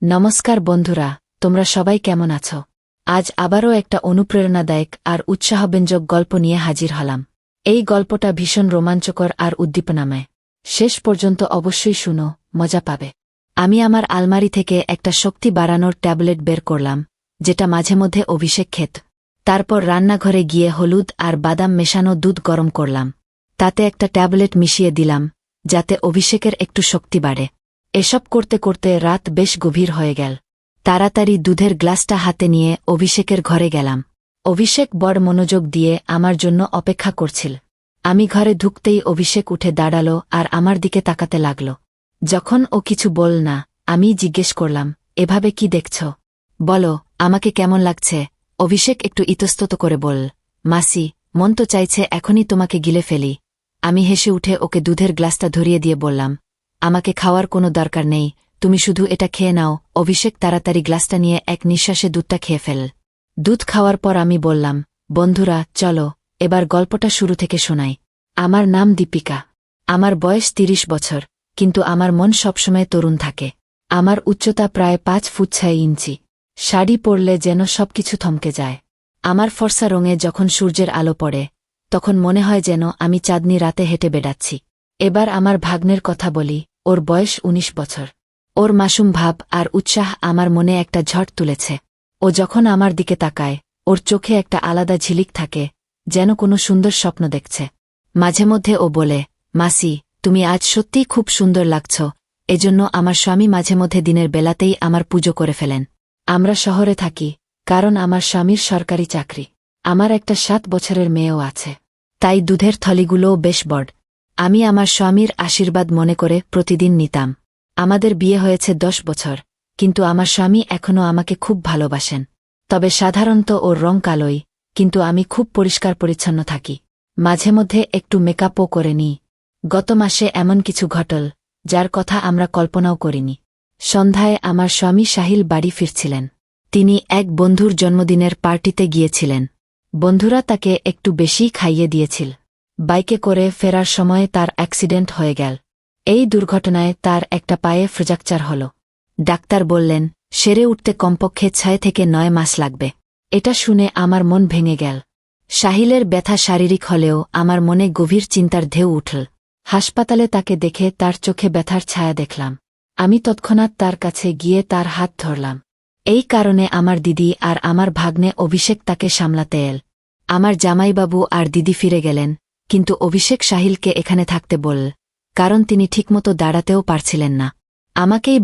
নমস্কার বন্ধুরা, তোমরা সবাই কেমন আছো? আজ আবারও একটা অনুপ্রেরণাদায়ক আর উৎসাহব্যঞ্জক গল্প নিয়ে হাজির হলাম। এই গল্পটা ভীষণ রোমাঞ্চকর আর উদ্দীপনাময়। শেষ পর্যন্ত অবশ্যই শুনো, মজা পাবে। আমি আমার আলমারি থেকে একটা শক্তি বাড়ানোর ট্যাবলেট বের করলাম, যেটা মাঝে মধ্যে অভিষেক খেত। তারপর রান্নাঘরে গিয়ে হলুদ আর বাদাম মেশানো দুধ গরম করলাম। তাতে একটা ট্যাবলেট মিশিয়ে দিলাম, যাতে অভিষেকের একটু শক্তি বাড়ে। এসব করতে করতে রাত বেশ গভীর হয়ে গেল। তাড়াতাড়ি দুধের গ্লাসটা হাতে নিয়ে অভিষেকের ঘরে গেলাম। অভিষেক বড় মনোযোগ দিয়ে আমার জন্য অপেক্ষা করছিল। আমি ঘরে ঢুকতেই অভিষেক উঠে দাঁড়ালো আর আমার দিকে তাকাতে লাগল। যখন ও কিছু বল না, আমি জিজ্ঞেস করলাম, এভাবে কি দেখছ? বলো, আমাকে কেমন লাগছে? অভিষেক একটু ইতস্তত করে বলল, মাসি, মন তো চাইছে এখনই তোমাকে গিলে ফেলি। আমি হেসে উঠে ওকে দুধের গ্লাসটা ধরিয়ে দিয়ে বললাম, আমাকে খাওয়ার কোনো দরকার নেই, তুমি শুধু এটা খেয়ে নাও। অভিষেক তাড়াতাড়ি গ্লাসটা নিয়ে এক নিঃশ্বাসে দুধটা খেয়ে ফেল। দুধ খাওয়ার পর আমি বললাম, বন্ধুরা চলো, এবার গল্পটা শুরু থেকে শোনাই। আমার নাম দীপিকা। আমার বয়স ৩০ বছর, কিন্তু আমার মন সবসময় তরুণ থাকে। আমার উচ্চতা প্রায় ৫ ফুট ৬ ইঞ্চি। শাড়ি পরলে যেন সবকিছু থমকে যায়। আমার ফর্সা রঙে যখন সূর্যের আলো পড়ে, তখন মনে হয় যেন আমি চাঁদনি রাতে হেঁটে বেড়াচ্ছি। এবার আমার ভাগ্নের কথা বলি। ওর বয়স ১৯ বছর। ওর মাসুম ভাব আর উৎসাহ আমার মনে একটা ঝড় তুলেছে। ও যখন আমার দিকে তাকায়, ওর চোখে একটা আলাদা ঝিলিক থাকে, যেন কোনো সুন্দর স্বপ্ন দেখছে। মাঝে মধ্যে ও বলে, মাসি, তুমি আজ সত্যিই খুব সুন্দর লাগছ। এজন্য আমার স্বামী মাঝে মধ্যে দিনের বেলাতেই আমার পুজো করে ফেলেন। আমরা শহরে থাকি, কারণ আমার স্বামীর সরকারি চাকরি। আমার একটা ৭ বছরের মেয়েও আছে, তাই দুধের থলিগুলোও বেশ বড়। আমি আমার স্বামীর আশীর্বাদ মনে করে প্রতিদিন নিতাম। আমাদের বিয়ে হয়েছে ১০ বছর, কিন্তু আমার স্বামী এখনও আমাকে খুব ভালোবাসেন। তবে সাধারণত ওর রং কালোই, কিন্তু আমি খুব পরিষ্কার পরিচ্ছন্ন থাকি। মাঝে মধ্যে একটু মেকআপও করে নিই। গত মাসে এমন কিছু ঘটল, যার কথা আমরা কল্পনাও করিনি। সন্ধ্যায় আমার স্বামী সাহিল বাড়ি ফিরছিলেন। তিনি এক বন্ধুর জন্মদিনের পার্টিতে গিয়েছিলেন। বন্ধুরা তাকে একটু বেশি খাইয়ে দিয়েছিল। বাইকে করে ফেরার সময় তার অ্যাক্সিডেন্ট হয়ে গেল। এই দুর্ঘটনায় তার একটা পায়ে ফ্র্যাকচার হল। ডাক্তার বললেন, সেরে উঠতে কমপক্ষে ৬ থেকে ৯ মাস লাগবে। এটা শুনে আমার মন ভেঙে গেল। সাহিলের ব্যথা শারীরিক হলেও আমার মনে গভীর চিন্তার ঢেউ উঠল। হাসপাতালে তাকে দেখে তার চোখে ব্যথার ছায়া দেখলাম। আমি তৎক্ষণাৎ তার কাছে গিয়ে তার হাত ধরলাম। এই কারণে আমার দিদি আর আমার ভাগ্নে অভিষেক তাকে সামলাতে এল। আমার জামাইবাবু আর দিদি ফিরে গেলেন, কিন্তু অভিষেক সাহিলকে এখানে থাকতে বলল, কারণ তিনি ঠিকমতো দাঁড়াতেও পারছিলেন না। আমাকেই